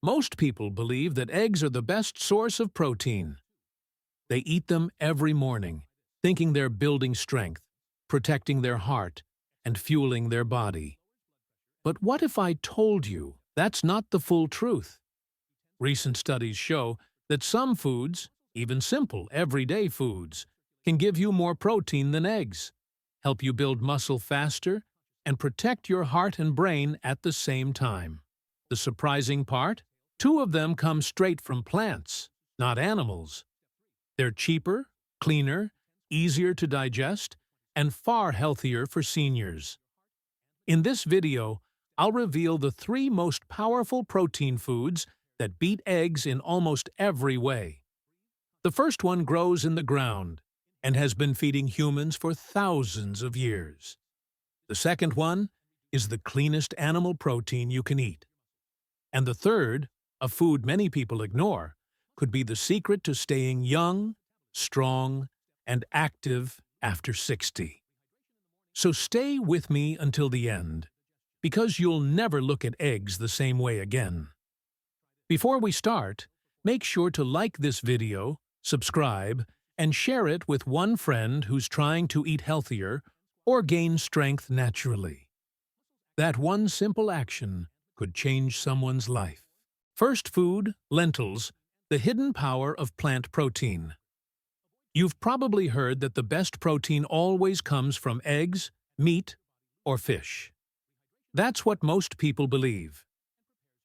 Most people believe that eggs are the best source of protein. They eat them every morning, thinking they're building strength, protecting their heart, and fueling their body. But what if I told you that's not the full truth? Recent studies show that some foods, even simple, everyday foods, can give you more protein than eggs, help you build muscle faster, and protect your heart and brain at the same time. The surprising part? Two of them come straight from plants, not animals. They're cheaper, cleaner, easier to digest, and far healthier for seniors. In this video, I'll reveal the 3 most powerful protein foods that beat eggs in almost every way. The first one grows in the ground and has been feeding humans for thousands of years. The second one is the cleanest animal protein you can eat. And the third, a food many people ignore, could be the secret to staying young, strong, and active after 60. So stay with me until the end, because you'll never look at eggs the same way again. Before we start, make sure to like this video, subscribe, and share it with one friend who's trying to eat healthier or gain strength naturally. That one simple action could change someone's life. First food, lentils, the hidden power of plant protein. You've probably heard that the best protein always comes from eggs, meat, or fish. That's what most people believe,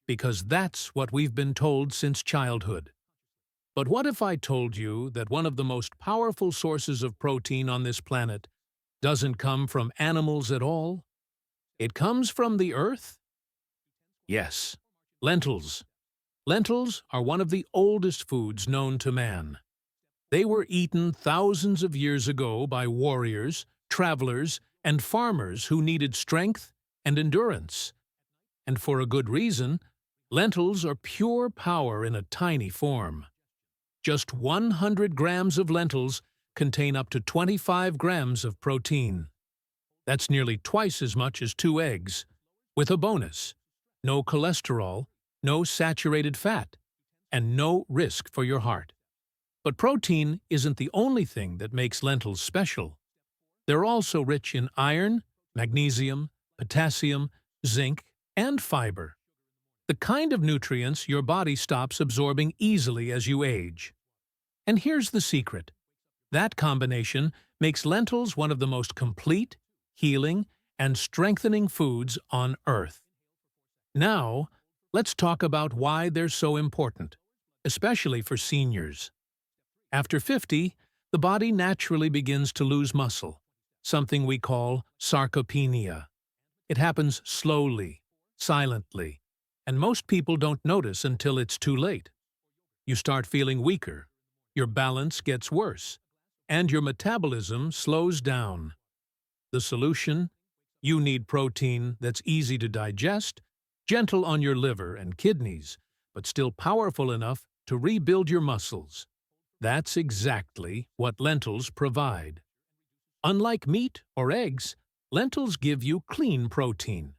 because that's what we've been told since childhood. But what if I told you that one of the most powerful sources of protein on this planet doesn't come from animals at all? It comes from the earth? Yes, lentils. Lentils are one of the oldest foods known to man. They were eaten thousands of years ago by warriors, travelers, and farmers who needed strength and endurance. And for a good reason, lentils are pure power in a tiny form. Just 100 grams of lentils contain up to 25 grams of protein. That's nearly twice as much as 2 eggs, with a bonus: no cholesterol, no saturated fat, and no risk for your heart. But protein isn't the only thing that makes lentils special. They're also rich in iron, magnesium, potassium, zinc, and fiber, the kind of nutrients your body stops absorbing easily as you age. And here's the secret. That combination makes lentils one of the most complete, healing, and strengthening foods on Earth. Now, let's talk about why they're so important, especially for seniors. After 50, the body naturally begins to lose muscle, something we call sarcopenia. It happens slowly, silently, and most people don't notice until it's too late. You start feeling weaker, your balance gets worse, and your metabolism slows down. The solution? You need protein that's easy to digest, gentle on your liver and kidneys, but still powerful enough to rebuild your muscles. That's exactly what lentils provide. Unlike meat or eggs, lentils give you clean protein.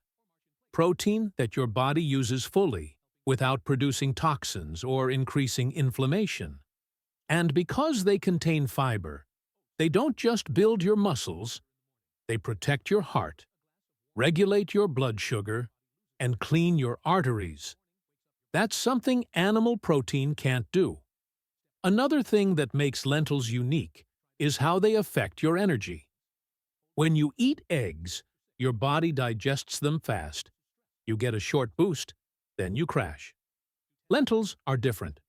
Protein that your body uses fully, without producing toxins or increasing inflammation. And because they contain fiber, they don't just build your muscles, they protect your heart, regulate your blood sugar, and clean your arteries. That's something animal protein can't do. Another thing that makes lentils unique is how they affect your energy. When you eat eggs, your body digests them fast. You get a short boost, then you crash. Lentils are different.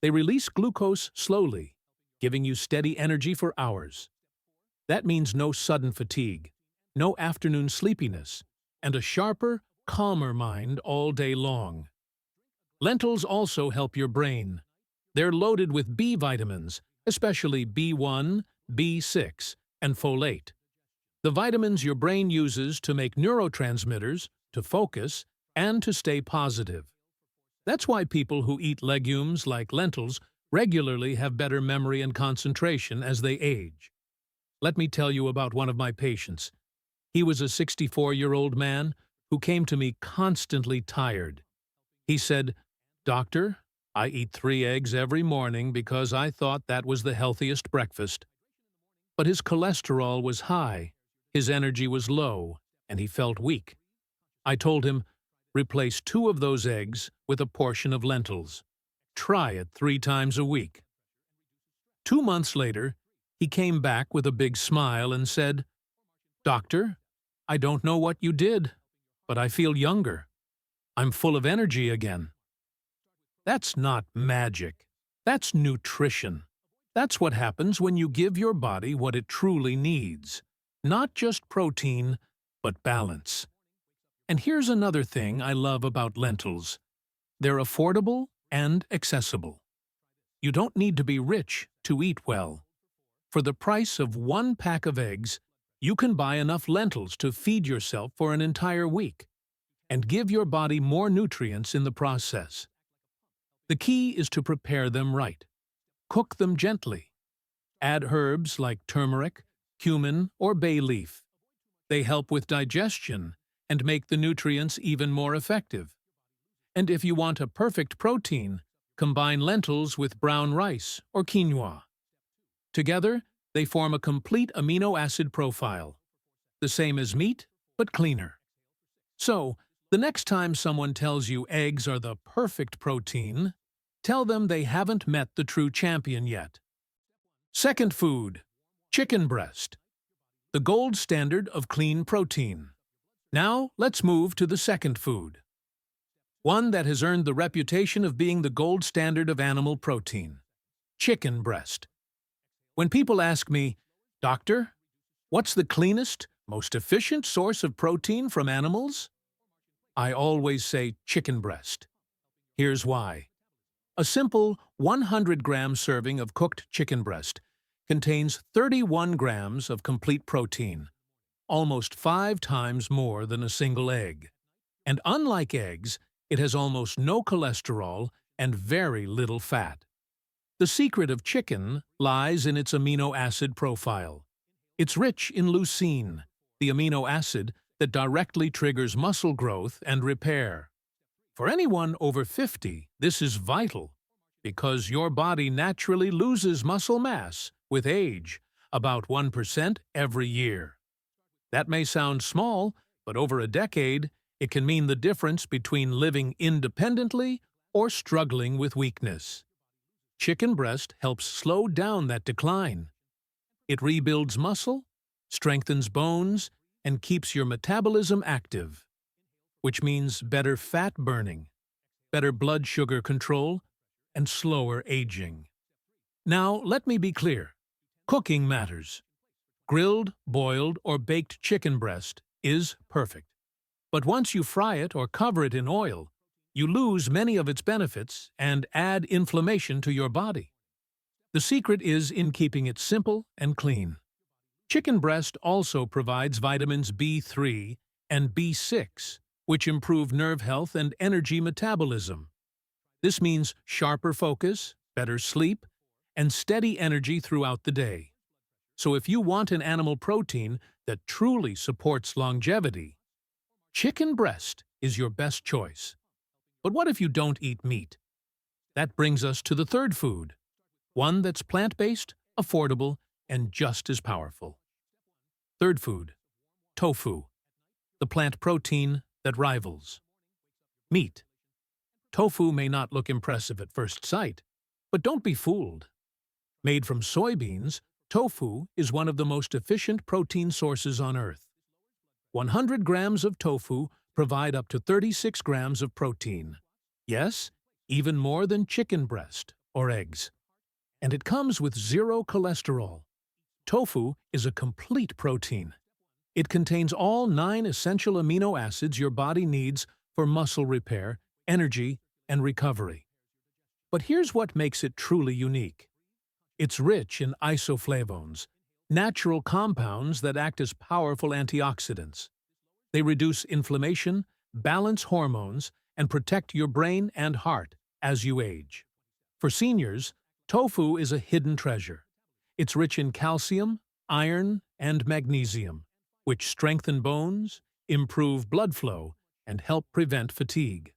They release glucose slowly, giving you steady energy for hours. That means no sudden fatigue, no afternoon sleepiness, and a sharper, calmer mind all day long. Lentils also help your brain. They're loaded with B vitamins, especially B1, B6, and folate. The vitamins your brain uses to make neurotransmitters, to focus, and to stay positive. That's why people who eat legumes like lentils regularly have better memory and concentration as they age. Let me tell you about one of my patients. He was a 64-year-old man who came to me constantly tired. He said, "Doctor, I eat 3 eggs every morning because I thought that was the healthiest breakfast." But his cholesterol was high, his energy was low, and he felt weak. I told him, "Replace 2 of those eggs with a portion of lentils. Try it 3 times a week." 2 months later, he came back with a big smile and said, "Doctor, I don't know what you did, but I feel younger. I'm full of energy again." That's not magic. That's nutrition. That's what happens when you give your body what it truly needs. Not just protein, but balance. And here's another thing I love about lentils. They're affordable and accessible. You don't need to be rich to eat well. For the price of 1 pack of eggs, you can buy enough lentils to feed yourself for an entire week and give your body more nutrients in the process. The key is to prepare them right. Cook them gently. Add herbs like turmeric, cumin, or bay leaf. They help with digestion and make the nutrients even more effective. And if you want a perfect protein, combine lentils with brown rice or quinoa. Together, they form a complete amino acid profile, the same as meat, but cleaner. So, the next time someone tells you eggs are the perfect protein, tell them they haven't met the true champion yet. Second food, chicken breast, the gold standard of clean protein. Now, let's move to the second food, one that has earned the reputation of being the gold standard of animal protein, chicken breast. When people ask me, "Doctor, what's the cleanest, most efficient source of protein from animals?" I always say chicken breast. Here's why. A simple 100-gram serving of cooked chicken breast contains 31 grams of complete protein, almost 5 times more than a single egg. And unlike eggs, it has almost no cholesterol and very little fat. The secret of chicken lies in its amino acid profile. It's rich in leucine, the amino acid that directly triggers muscle growth and repair. For anyone over 50, this is vital, because your body naturally loses muscle mass with age, about 1% every year. That may sound small, but over a decade, it can mean the difference between living independently or struggling with weakness. Chicken breast helps slow down that decline. It rebuilds muscle, strengthens bones, and keeps your metabolism active, which means better fat burning, better blood sugar control, and slower aging. Now, let me be clear. Cooking matters. Grilled, boiled, or baked chicken breast is perfect. But once you fry it or cover it in oil, you lose many of its benefits and add inflammation to your body. The secret is in keeping it simple and clean. Chicken breast also provides vitamins B3 and B6, which improve nerve health and energy metabolism. This means sharper focus, better sleep, and steady energy throughout the day. So if you want an animal protein that truly supports longevity, chicken breast is your best choice. But what if you don't eat meat? That brings us to the third food, one that's plant-based, affordable, and just as powerful. Third food, tofu, the plant protein that rivals meat. Tofu may not look impressive at first sight, but don't be fooled. Made from soybeans, tofu is one of the most efficient protein sources on Earth. 100 grams of tofu provide up to 36 grams of protein. Yes, even more than chicken breast or eggs. And it comes with 0 cholesterol. Tofu is a complete protein. It contains all 9 essential amino acids your body needs for muscle repair, energy, and recovery. But here's what makes it truly unique. It's rich in isoflavones, natural compounds that act as powerful antioxidants. They reduce inflammation, balance hormones, and protect your brain and heart as you age. For seniors, tofu is a hidden treasure. It's rich in calcium, iron, and magnesium, which strengthen bones, improve blood flow, and help prevent fatigue.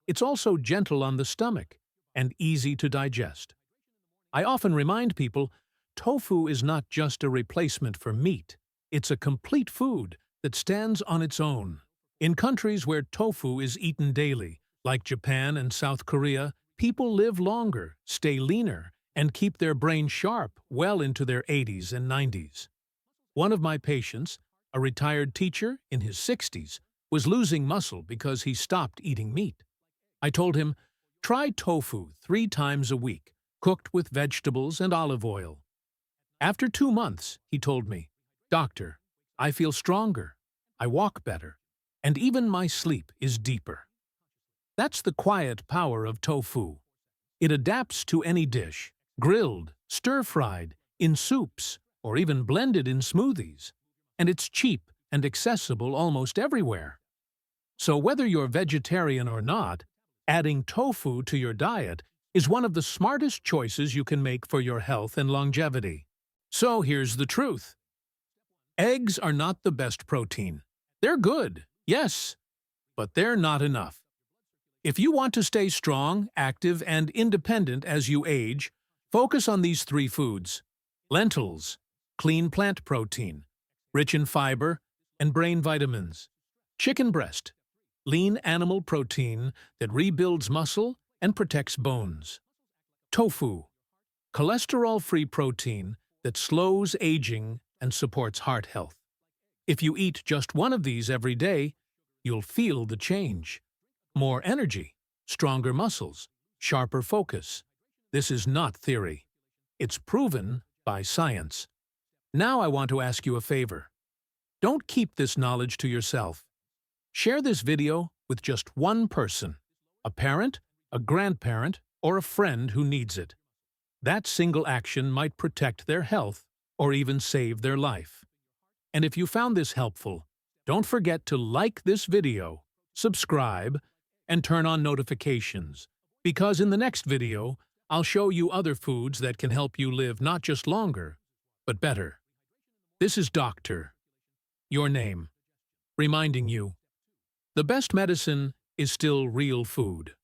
It's also gentle on the stomach and easy to digest. I often remind people, tofu is not just a replacement for meat. It's a complete food that stands on its own. In countries where tofu is eaten daily, like Japan and South Korea, people live longer, stay leaner, and keep their brain sharp well into their 80s and 90s. One of my patients, a retired teacher in his 60s, was losing muscle because he stopped eating meat. I told him, try tofu 3 times a week, cooked with vegetables and olive oil. After 2 months, he told me, Doctor, I feel stronger, I walk better, and even my sleep is deeper. That's the quiet power of tofu. It adapts to any dish, grilled, stir-fried, in soups, or even blended in smoothies. And it's cheap and accessible almost everywhere. So whether you're vegetarian or not, adding tofu to your diet is one of the smartest choices you can make for your health and longevity. So here's the truth. Eggs are not the best protein. They're good, yes, but they're not enough. If you want to stay strong, active, and independent as you age, focus on these 3 foods. Lentils, clean plant protein, rich in fiber and brain vitamins. Chicken breast, lean animal protein that rebuilds muscle and protects bones. Tofu, cholesterol-free protein that slows aging and supports heart health. If you eat just one of these every day, you'll feel the change. More energy, stronger muscles, sharper focus. This is not theory. It's proven by science. Now I want to ask you a favor. Don't keep this knowledge to yourself. Share this video with just one person, a parent, a grandparent, or a friend who needs it. That single action might protect their health or even save their life. And if you found this helpful, don't forget to like this video, subscribe, and turn on notifications, because in the next video, I'll show you other foods that can help you live not just longer, but better. This is Doctor, your name, reminding you, the best medicine is still real food.